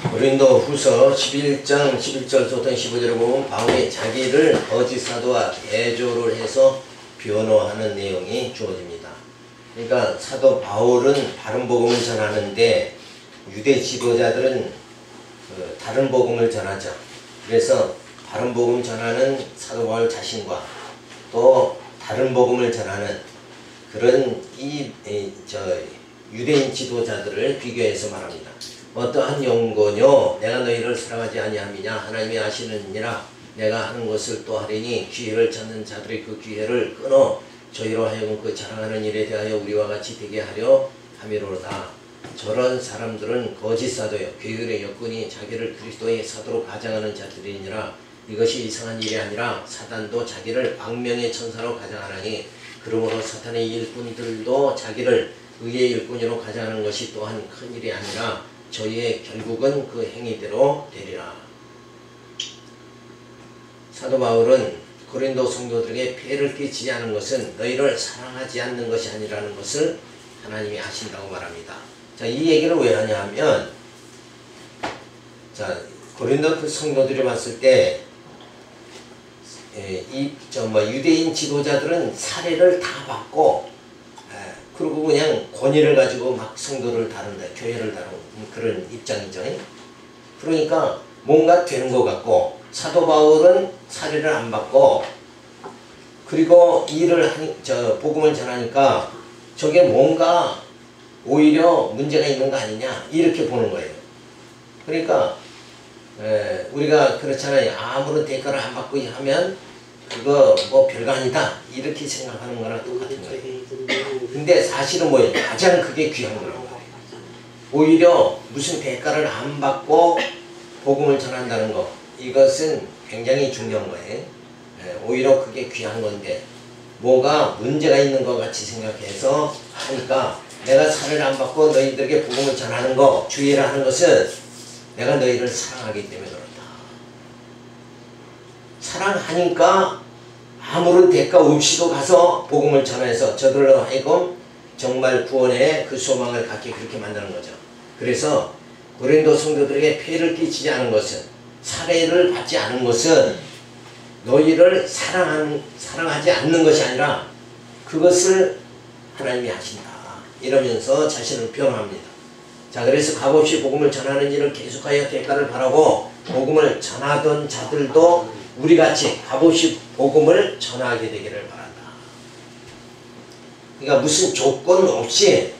고린도 후서 11장 11절부터 15절에 보면 바울이 자기를 거짓 사도와 대조를 해서 변호하는 내용이 주어집니다. 그러니까 사도 바울은 바른 복음을 전하는데 유대 지도자들은 다른 복음을 전하죠. 그래서 바른 복음 전하는 사도 바울 자신과 또 다른 복음을 전하는 그런 유대인 지도자들을 비교해서 말합니다. 어떠한 연고뇨 내가 너희를 사랑하지 아니함이냐 하나님이 아시느니라 내가 하는 것을 또 하리니 기회를 찾는 자들의 그 기회를 끊어 저희로 하여금 그 자랑하는 일에 대하여 우리와 같이 되게 하려 함이로다. 저런 사람들은 거짓 사도요 게으르의 여건이 자기를 그리스도의 사도로 가장하는 자들이니라. 이것이 이상한 일이 아니라 사단도 자기를 악명의 천사로 가장하나니 그러므로 사탄의 일꾼들도 자기를 의의 일꾼으로 가장하는 것이 또한 큰 일이 아니라 저희의 결국은 그 행위대로 되리라. 사도 바울은 고린도 성도들에게 폐해를 끼치지 않은 것은 너희를 사랑하지 않는 것이 아니라는 것을 하나님이 아신다고 말합니다. 자, 이 얘기를 왜 하냐 하면 자, 고린도 그 성도들이 봤을 때 유대인 지도자들은 사례를 다 받고 그리고 그냥 권위를 가지고 막 성도를 다룬다, 교회를 다루는 그런 입장이죠. 그러니까 뭔가 되는 것 같고 사도 바울은 사례를 안 받고 그리고 복음을 전하니까 저게 뭔가 오히려 문제가 있는 거 아니냐 이렇게 보는 거예요. 그러니까 우리가 그렇잖아요. 아무런 대가를 안 받고 하면 그거 뭐 별거 아니다 이렇게 생각하는 거랑 똑같은 거예요. 근데 사실은 뭐예요? 가장 그게 귀한 거라고 말해요. 오히려 무슨 대가를 안 받고 복음을 전한다는 거 이것은 굉장히 중요한 거예요. 오히려 그게 귀한 건데 뭐가 문제가 있는 것 같이 생각해서 하니까 내가 살을 안 받고 너희들에게 복음을 전하는 거 주의를 하는 것은 내가 너희를 사랑하기 때문에 그렇다. 사랑하니까 아무런 대가 없이도 가서 복음을 전해서 저들로 하여금 정말 구원의 그 소망을 갖게 그렇게 만드는 거죠. 그래서 고린도 성도들에게 폐해를 끼치지 않은 것은 살해를 받지 않은 것은 너희를 사랑하지 않는 것이 아니라 그것을 하나님이 하신다. 이러면서 자신을 표현합니다. 자, 그래서 값없이 복음을 전하는 일을 계속하여 대가를 바라고 복음을 전하던 자들도 우리같이 값없이 복음을 전하게 되기를 바란다. 그러니까 무슨 조건 없이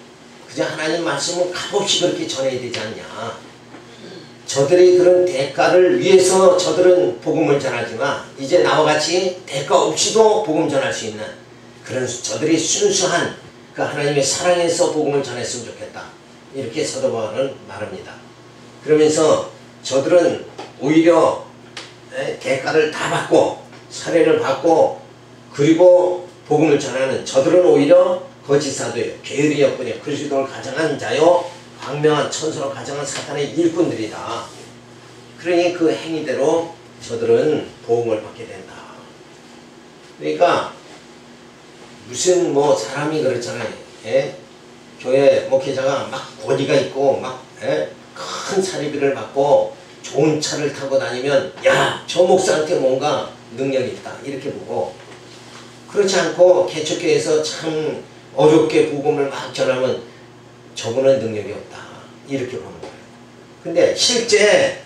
그냥 하나님 말씀을 값없이 그렇게 전해야 되지 않냐. 저들의 그런 대가를 위해서 저들은 복음을 전하지만 이제 나와 같이 대가 없이도 복음 전할 수 있는 그런 저들이 순수한 그 하나님의 사랑에서 복음을 전했으면 좋겠다. 이렇게 사도 바울은 말합니다. 그러면서 저들은 오히려 대가를 다 받고 사례를 받고 그리고 복음을 전하는 저들은 오히려 거짓 사도요 게으르의 여건이요 그리스도를 가장한 자요 광명한 천사로 가장한 사탄의 일꾼들이다. 그러니 그 행위대로 저들은 보응을 받게 된다. 그러니까 무슨 뭐 사람이 그렇잖아요. 교회 목회자가 막 권위가 있고 막 큰 사리비를 받고 좋은 차를 타고 다니면 야, 저 목사한테 뭔가 능력이 있다 이렇게 보고 그렇지 않고 개척교회에서 참 어렵게 복음을 막 전하면 저분은 능력이 없다 이렇게 보는 거예요. 근데 실제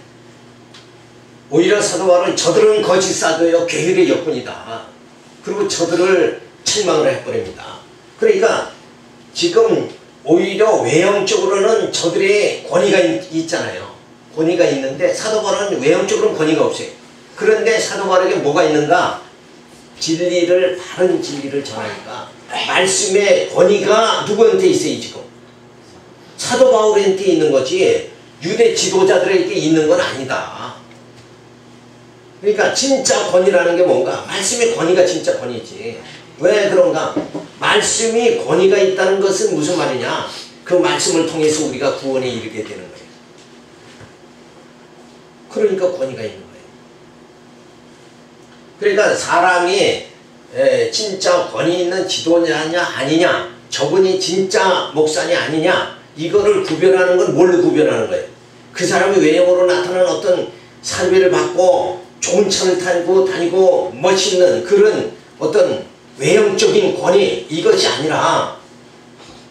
오히려 사도 바울은 저들은 거짓 사도요 게으르의 여건이다. 그리고 저들을 책망을 해버립니다. 그러니까 지금 오히려 외형적으로는 저들의 권위가 있잖아요. 권위가 있는데 사도 바울은 외형적으로는 권위가 없어요. 그런데 사도 바울에게 뭐가 있는가? 진리를 바른 진리를 전하니까 말씀의 권위가 누구한테 있어요 지금? 사도 바울한테 있는 거지 유대 지도자들에게 있는 건 아니다. 그러니까 진짜 권위라는 게 뭔가? 말씀의 권위가 진짜 권위지. 왜 그런가? 말씀이 권위가 있다는 것은 무슨 말이냐? 그 말씀을 통해서 우리가 구원에 이르게 되는 거예요. 그러니까 권위가 있는 거예요. 그러니까 사람이 진짜 권위 있는 지도자냐 아니냐, 저분이 진짜 목사냐 아니냐, 이거를 구별하는 건 뭘로 구별하는 거예요? 그 그 사람이 외형으로 나타나는 어떤 사회를 받고 좋은 차를 타고 다니고 멋있는 그런 어떤 외형적인 권위, 이것이 아니라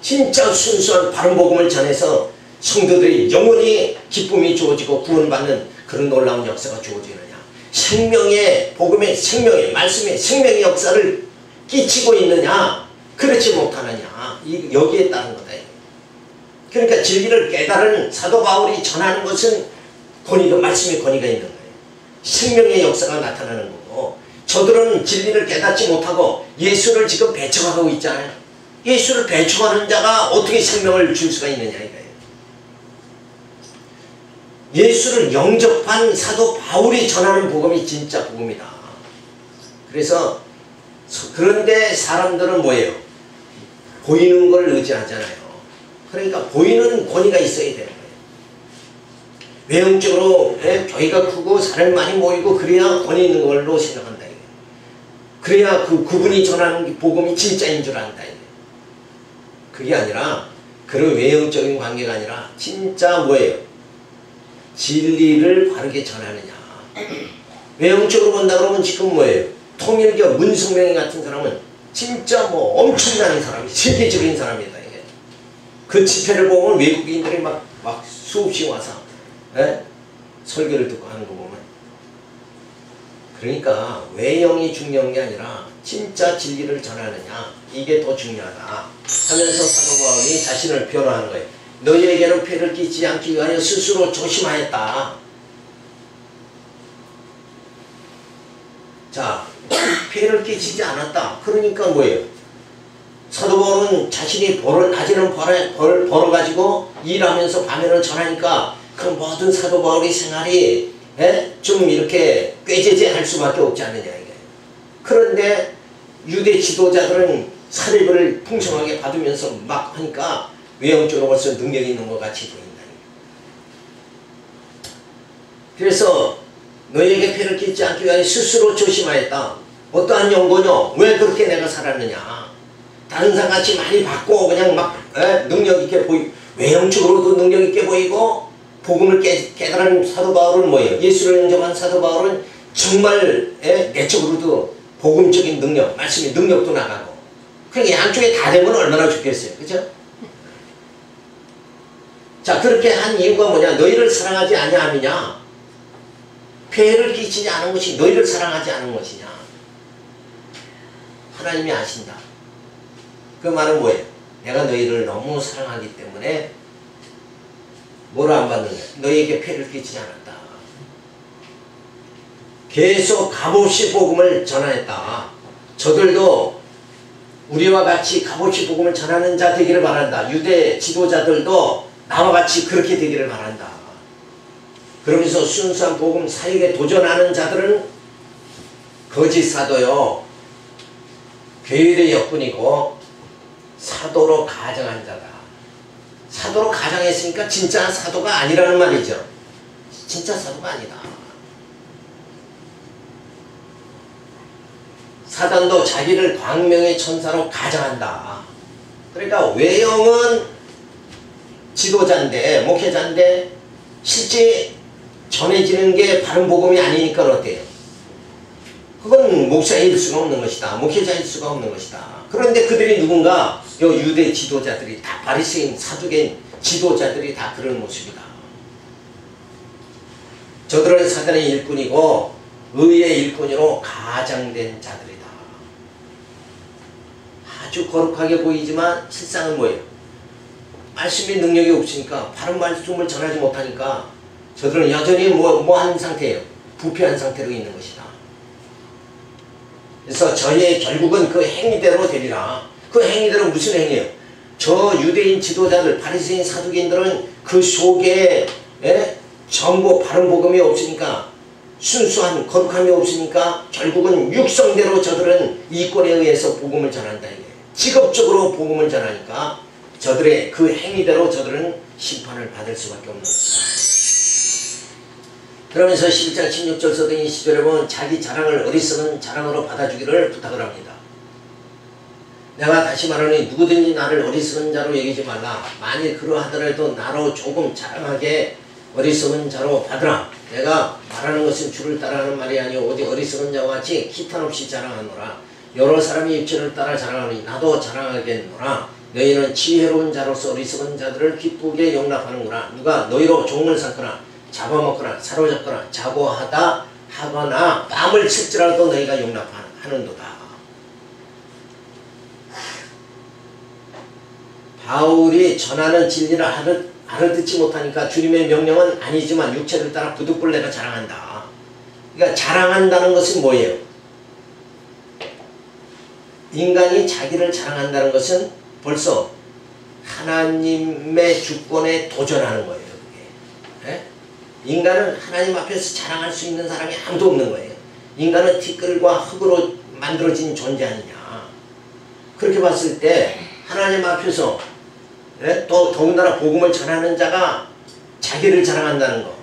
진짜 순수한 바른 복음을 전해서 성도들이 영원히 기쁨이 주어지고 구원받는 그런 놀라운 역사가 주어지느냐. 생명의 복음의 생명의 말씀의 생명의 역사를 끼치고 있느냐 그렇지 못하느냐, 여기에 따른 거다. 그러니까 진리를 깨달은 사도 바울이 전하는 것은 권위가, 말씀의 권위가 있는 거예요. 생명의 역사가 나타나는 거고, 저들은 진리를 깨닫지 못하고 예수를 지금 배척하고 있잖아요. 예수를 배척하는 자가 어떻게 생명을 줄 수가 있느냐 이거예요. 예수를 영접한 사도 바울이 전하는 복음이 진짜 복음이다. 그래서 그런데 사람들은 뭐예요? 보이는 걸 의지하잖아요. 그러니까 보이는 권위가 있어야 되는 거예요. 외형적으로 교회가 크고 사람이 많이 모이고 그래야 권위 있는 걸로 생각한다. 그래야 그분이 전하는 복음이 진짜인 줄 안다. 그게 아니라 그런 외형적인 관계가 아니라 진짜 뭐예요? 진리를 바르게 전하느냐. 외형적으로 본다 그러면 지금 뭐예요? 통일교 문성명이 같은 사람은 진짜 뭐 엄청난 사람이, 세계적인 사람이다. 이게. 그 집회를 보면 외국인들이 막 수없이 와서 설교를 듣고 하는 거 보면, 그러니까 외형이 중요한 게 아니라 진짜 진리를 전하느냐, 이게 더 중요하다 하면서 사도 바울이 자신을 변호하는 거예요. 너희에게는 폐를 끼치지 않기 위하여 스스로 조심하였다. 자, 폐를 끼치지 않았다. 그러니까 뭐예요? 사도 바울은 자신이 낮에는 벌어가지고 일하면서 밤에는 전하니까 그 모든 사도 바울의 생활이 좀 이렇게 꾀죄죄할 수밖에 없지 않느냐 이게. 그런데 유대 지도자들은 사례를 풍성하게 받으면서 막 하니까 외형적으로 벌써 능력이 있는 것 같이 보인다. 그래서 너희에게 폐를 끼치지 않기 위하여 스스로 조심하였다. 어떠한 연고뇨? 왜 그렇게 내가 살았느냐? 다른 사람같이 많이 받고 그냥 막 능력 있게 보이고, 외형적으로도 능력 있게 보이고, 복음을 깨달은 사도 바울은 뭐예요? 예수를 영접한 사도 바울은 정말 내적으로도 복음적인 능력, 말씀의 능력도 나가고, 그러니까 양쪽에 다 되면 얼마나 좋겠어요. 그죠? 자, 그렇게 한 이유가 뭐냐? 너희를 사랑하지 아니하느냐? 폐해를 끼치지 않은 것이 너희를 사랑하지 않은 것이냐? 하나님이 아신다. 그 말은 뭐예요? 내가 너희를 너무 사랑하기 때문에 뭐라 안 받는 거야? 너희에게 폐를 끼치지 않았다. 계속 값없이 복음을 전하였다. 저들도 우리와 같이 값없이 복음을 전하는 자 되기를 바란다. 유대 지도자들도 나와 같이 그렇게 되기를 바란다. 그러면서 순수한 복음 사역에 도전하는 자들은 거짓 사도요, 교회의 역군이고 사도로 가정한 자다. 사도로 가정했으니까 진짜 사도가 아니라는 말이죠. 진짜 사도가 아니다. 사단도 자기를 광명의 천사로 가정한다. 그러니까 외형은 지도자인데, 목회자인데 실제 전해지는 게 바른 복음이 아니니까 어때요? 그건 목사일 수가 없는 것이다. 목회자일 수가 없는 것이다. 그런데 그들이 누군가? 요 유대 지도자들이 다, 바리새인, 사두개인 지도자들이 다 그런 모습이다. 저들은 사단의 일꾼이고 의의 일꾼으로 가장된 자들이다. 아주 거룩하게 보이지만 실상은 뭐예요? 말씀의 능력이 없으니까, 바른 말씀을 전하지 못하니까 저들은 여전히 뭐 하는 상태예요? 부패한 상태로 있는 것이다. 그래서 저의 결국은 그 행위대로 되리라. 그 행위대로 무슨 행위예요? 저 유대인 지도자들, 바리새인 사두개인들은 그 속에 전부 바른 복음이 없으니까, 순수한 거룩함이 없으니까 결국은 육성대로 저들은 이권에 의해서 복음을 전한다. 이게 직업적으로 복음을 전하니까 저들의 그 행위대로 저들은 심판을 받을 수밖에 없는 것이다. 그러면서 11장 16절 서든 20절에 보면 자기 자랑을 어리석은 자랑으로 받아주기를 부탁을 합니다. 내가 다시 말하니 누구든지 나를 어리석은 자로 여기지 말라. 만일 그러하더라도 나로 조금 자랑하게 어리석은 자로 받으라. 내가 말하는 것은 주를 따라하는 말이 아니오 오직 어리석은 자와 같이 기탄 없이 자랑하노라. 여러 사람이 육체를 따라 자랑하니 나도 자랑하겠노라. 너희는 지혜로운 자로서 어리석은 자들을 기쁘게 용납하는구나. 누가 너희로 종을 삼거나 잡아먹거나 사로잡거나 자고하다 하거나 뺨을 칠지라도 너희가 용납하는도다. 바울이 전하는 진리를 알아듣지 못하니까 주님의 명령은 아니지만 육체를 따라 부득불 내가 자랑한다. 그러니까 자랑한다는 것은 뭐예요? 인간이 자기를 자랑한다는 것은 벌써 하나님의 주권에 도전하는 거예요. 그게. 예? 인간은 하나님 앞에서 자랑할 수 있는 사람이 아무도 없는 거예요. 인간은 티끌과 흙으로 만들어진 존재 아니냐. 그렇게 봤을 때 하나님 앞에서 예? 또 더군다나 복음을 전하는 자가 자기를 자랑한다는 거,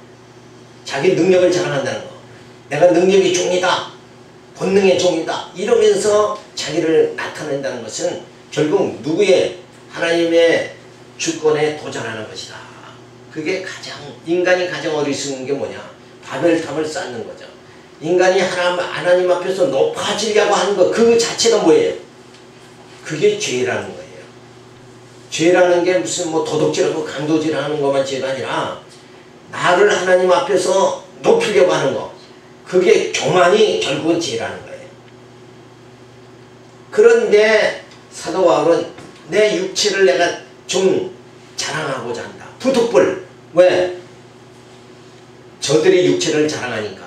자기 능력을 자랑한다는 거, 내가 능력이 종이다, 본능의 종이다 이러면서 자기를 나타낸다는 것은 결국 누구의 하나님의 주권에 도전하는 것이다. 그게 인간이 가장 어리석은 게 뭐냐? 바벨탑을 쌓는 거죠. 인간이 하나님 앞에서 높아지려고 하는 것 그 자체가 뭐예요? 그게 죄라는 거예요. 죄라는 게 무슨 뭐 도둑질하고 강도질하는 것만 죄가 아니라 나를 하나님 앞에서 높이려고 하는 거 그게 교만이 결국은 죄라는 거예요. 그런데 사도 바울은 내 육체를 내가 좀 자랑하고자 한다. 부득불. 왜? 저들이 육체를 자랑하니까.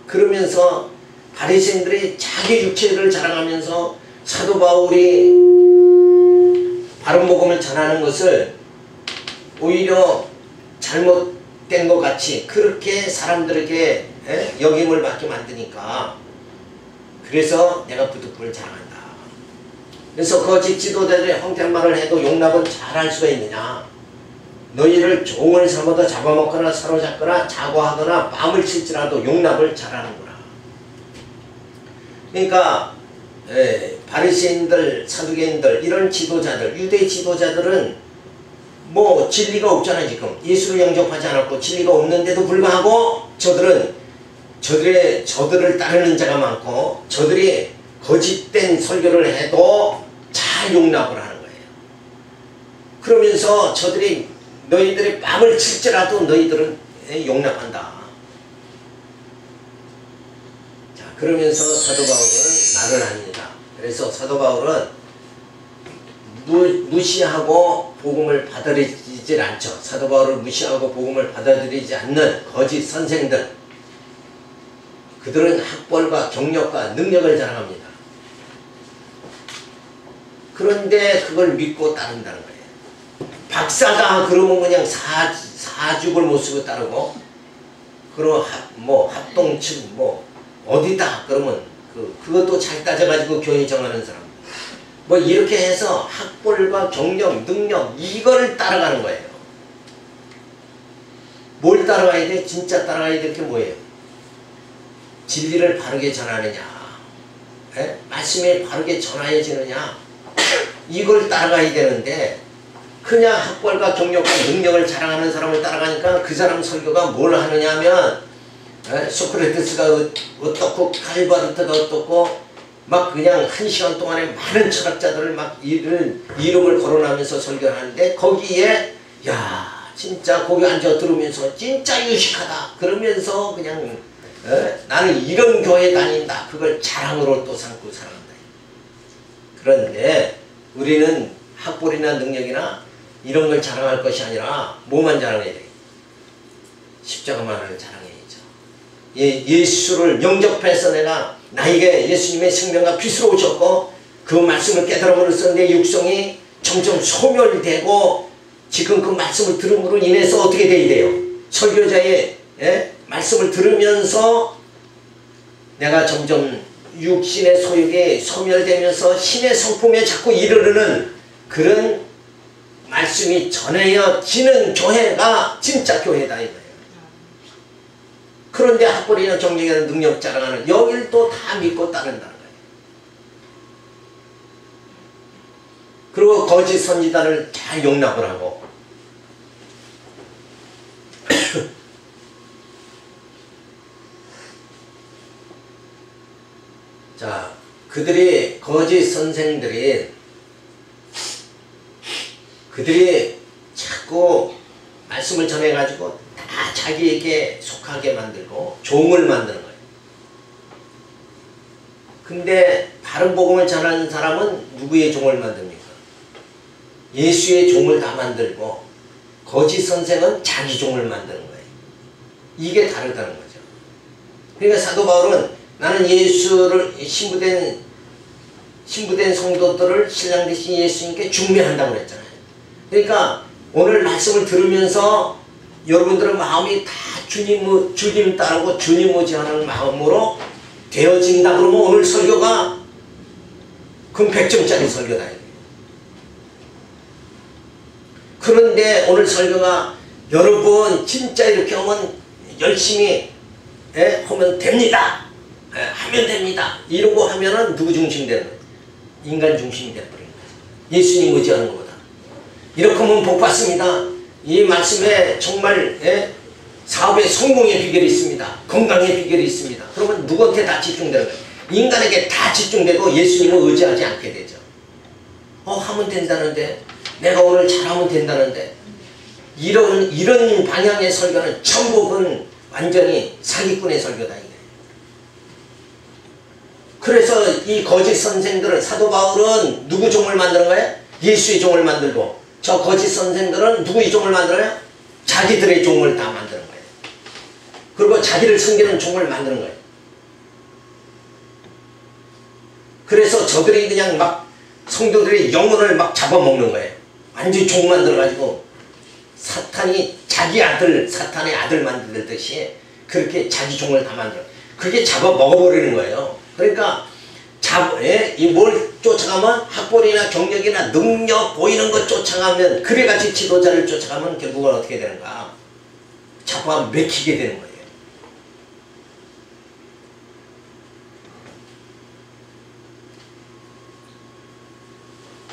그러면서 바리새인들이 자기 육체를 자랑하면서 사도 바울이 바른 복음을 전하는 것을 오히려 잘못된 것 같이 그렇게 사람들에게 여김을 받게 만드니까 그래서 내가 부득불 자랑한다. 그래서 거짓 지도자들의 헛된 말을 해도 용납은 잘할 수가 있느냐. 너희를 종을 삼아도 잡아먹거나 사로잡거나 자고하거나 뺨을 칠지라도 용납을 잘하는구나. 그러니까 바리새인들, 사두개인들 이런 지도자들, 유대 지도자들은 뭐 진리가 없잖아요. 지금 예수를 영접하지 않았고 진리가 없는데도 불구하고 저들을 따르는 자가 많고 저들이 거짓된 설교를 해도 잘 용납을 하는 거예요. 그러면서 저들이 너희들의 뺨을 칠지라도 너희들은 용납한다. 자, 그러면서 사도 바울은 말을 합니다. 그래서 사도 바울은 무시하고 복음을 받아들이질 않죠. 사도 바울을 무시하고 복음을 받아들이지 않는 거짓 선생들, 그들은 학벌과 경력과 능력을 자랑합니다. 그런데 그걸 믿고 따른다는 거예요. 박사가 그러면 그냥 사죽을 못 쓰고 따르고, 그럼 합동측 어디다 그러면 그것도 잘 따져가지고 교회 정하는 사람. 뭐 이렇게 해서 학벌과 경력, 능력 이거를 따라가는 거예요. 뭘 따라가야 돼? 진짜 따라가야 될 게 뭐예요? 진리를 바르게 전하느냐, 말씀에 바르게 전하여지느냐, 이걸 따라가야 되는데 그냥 학벌과 경력과 능력을 자랑하는 사람을 따라가니까 그 사람 설교가 뭘 하느냐 하면 소크라테스가 어떻고 칼바르트가 어떻고 막 그냥 1시간 동안에 많은 철학자들을 막 이름을 거론하면서 설교를 하는데 거기에 야 진짜 거기 앉아 들으면서 진짜 유식하다 그러면서 그냥 나는 이런 교회 다닌다 그걸 자랑으로 또 삼고 살아간다. 그런데 우리는 학벌이나 능력이나 이런 걸 자랑할 것이 아니라 뭐만 자랑해야 돼? 십자가만을 자랑해야죠. 예수를 영접해서 내가 나에게 예수님의 생명과 빛으로 오셨고 그 말씀을 깨달음으로써 내 육성이 점점 소멸되고 지금 그 말씀을 들음으로 인해서 어떻게 돼야 돼요? 설교자의 말씀을 들으면서 내가 점점 육신의 소욕이 소멸되면서 신의 성품에 자꾸 이르르는 그런 말씀이 전해지는 교회가 진짜 교회다 이거예요. 그런데 학벌이나 경력이나 능력 자랑하는 여길 또 다 믿고 따른다는 거예요. 그리고 거짓 선지자를 잘 용납을 하고 자, 그들이 거짓 선생들이 자꾸 말씀을 전해가지고 다 자기에게 속하게 만들고 종을 만드는 거예요. 근데 바른 복음을 전하는 사람은 누구의 종을 만듭니까? 예수의 종을 다 만들고 거짓 선생은 자기 종을 만드는 거예요. 이게 다르다는 거죠. 그러니까 사도 바울은 나는 예수를 신부된 성도들을 신랑 되신 예수님께 중매한다고 그랬잖아요. 그러니까 오늘 말씀을 들으면서 여러분들의 마음이 다 주님 따르고 주님 의지하는 마음으로 되어진다 그러면 오늘 설교가 그럼 100점짜리 설교다. 그런데 오늘 설교가 여러분 진짜 이렇게 하면 열심히 하면 됩니다. 하면 됩니다. 이러고 하면은 누구 중심이 되는 거예요? 인간 중심이 되어버리는 거예요. 예수님 의지하는 것보다. 이렇게 하면 복 받습니다. 이 말씀에 정말 사업의 성공의 비결이 있습니다. 건강의 비결이 있습니다. 그러면 누구한테 다 집중되는 거예요? 인간에게 다 집중되고 예수님을 의지하지 않게 되죠. 하면 된다는데, 내가 오늘 잘하면 된다는데, 이런 방향의 설교는 전부 그건 완전히 사기꾼의 설교다. 이게. 그래서 이 거짓 선생들은, 사도 바울은 누구 종을 만드는 거예요? 예수의 종을 만들고, 저 거짓 선생들은 누구의 종을 만들어요? 자기들의 종을 다 만드는 거예요. 그리고 자기를 섬기는 종을 만드는 거예요. 그래서 저들이 그냥 막 성도들의 영혼을 막 잡아먹는 거예요. 완전히 종 만들어가지고 사탄이 자기 아들, 사탄의 아들 만들듯이 그렇게 자기 종을 다 만들어요. 그게 잡아먹어버리는 거예요. 그러니까 뭘 쫓아가면 학벌이나 경력이나 능력 보이는 것 쫓아가면, 그래가지고 지도자를 쫓아가면 결국은 어떻게 되는가? 잡아 맥히게 되는 거예요.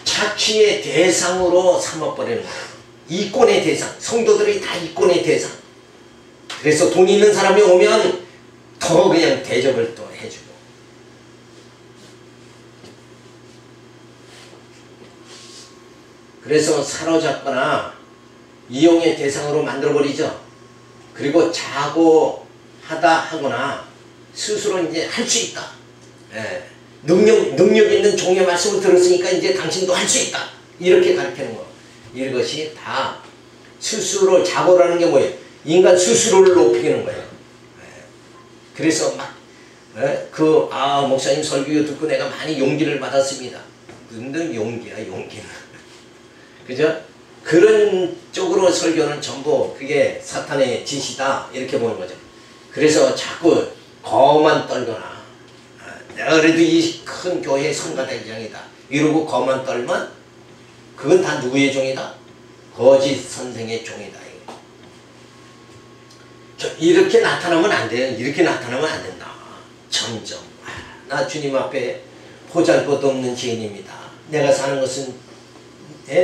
착취의 대상으로 삼아버리는 거예요. 이권의 대상. 성도들이 다 이권의 대상. 그래서 돈 있는 사람이 오면 더 그냥 대접을 또 해주고. 그래서 사로잡거나 이용의 대상으로 만들어버리죠. 그리고 자고 하거나 스스로 이제 할 수 있다. 능력 있는 종의 말씀을 들었으니까 이제 당신도 할 수 있다. 이렇게 가르치는 거. 이것이 다 스스로 자고라는 게 뭐예요? 인간 스스로를 높이는 거예요. 그래서 막 목사님 설교 듣고 내가 많이 용기를 받았습니다. 무슨 용기야, 용기는. 그죠? 그런 쪽으로 설교는 전부 그게 사탄의 짓이다. 이렇게 보는 거죠. 그래서 자꾸 거만 떨거나, 내가 그래도 이 큰 교회의 성가대장이다 이러고 거만 떨면 그건 다 누구의 종이다? 거짓 선생의 종이다. 이렇게 나타나면 안 돼요. 이렇게 나타나면 안 된다. 점점 나 주님 앞에 보잘것없는 죄인입니다. 내가 사는 것은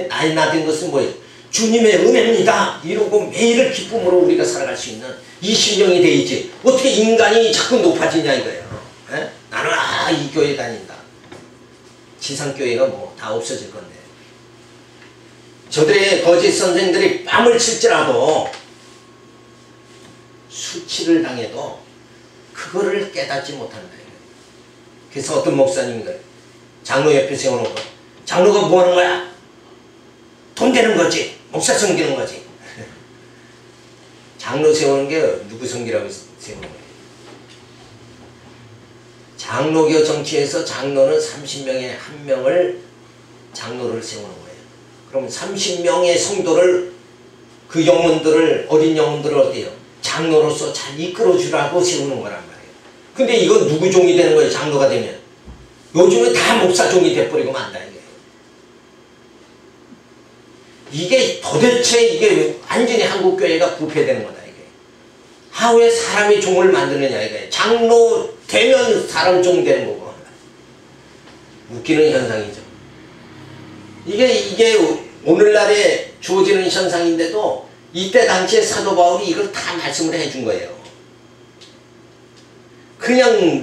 나이 나된 것은 뭐예요? 주님의 은혜입니다. 이러고 매일을 기쁨으로 우리가 살아갈 수 있는 이 심령이 돼 있지. 어떻게 인간이 자꾸 높아지냐 이거예요. 나는 이 교회 다닌다. 지상교회가 뭐 다 없어질 건데. 저들의 거짓 선생들이 뺨을 칠지라도 수치를 당해도 그거를 깨닫지 못한다. 그래서 어떤 목사님이 장로 옆에 세워놓고, 장로가 뭐 하는 거야? 돈 되는 거지. 목사 섬기는 거지. 장로 세우는 게 누구 섬기라고 세우는 거예요? 장로교 정치에서 장로는 30명에 1명을 장로를 세우는 거예요. 그럼 30명의 성도를, 그 영혼들을, 어린 영혼들을 어때요? 장로로서 잘 이끌어주라고 세우는 거란 말이에요. 근데 이건 누구 종이 되는 거예요? 장로가 되면. 요즘은 다 목사 종이 돼버리고 만다. 이게 도대체 이게 완전히 한국교회가 부패되는 거다. 이게 하루에 사람이 종을 만드느냐 이게. 장로 되면 사람 종 되는 거고. 웃기는 현상이죠. 이게 오늘날에 주어지는 현상인데도 이때 당시에 사도 바울이 이걸 다 말씀을 해준 거예요. 그냥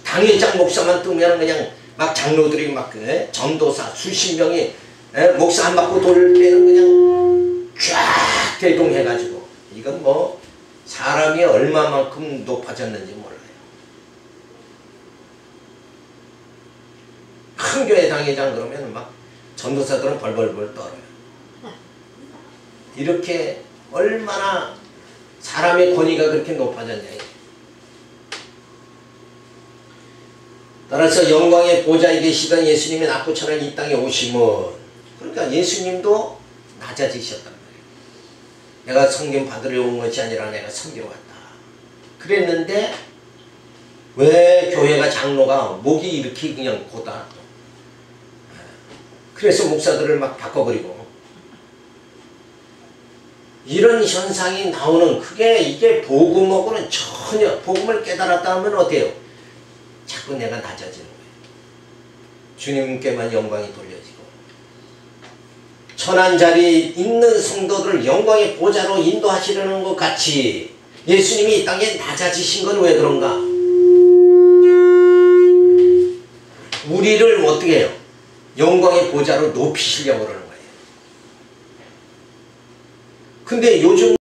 당회장 목사만 뜨면 그냥 막 장로들이 막 전도사 수십 명이 목사 안 받고 돌 때는 그냥 쫙 대동해가지고 이건 뭐 사람이 얼마만큼 높아졌는지 몰라요. 큰 교회 당회장 그러면 막 전도사들은 벌벌벌 떨어요. 이렇게 얼마나 사람의 권위가 그렇게 높아졌냐. 따라서 영광의 보좌에 계시던 예수님이 낙고처럼 이 땅에 오시면, 그러니까 예수님도 낮아지셨단 말이에요. 내가 섬김 받으러 온 것이 아니라 내가 섬기러 왔다. 그랬는데 왜 교회가 장로가 목이 이렇게 그냥 고다. 그래서 목사들을 막 바꿔버리고 이런 현상이 나오는, 그게 이게 복음하고는 전혀, 복음을 깨달았다 하면 어때요? 자꾸 내가 낮아지는 거예요. 주님께만 영광이 돌려지고 천한 자리에 있는 성도들을 영광의 보좌로 인도하시려는 것 같이 예수님이 이 땅에 낮아지신 건 왜 그런가? 우리를 어떻게 해요? 영광의 보좌로 높이시려고 그러는 거예요. 근데 요즘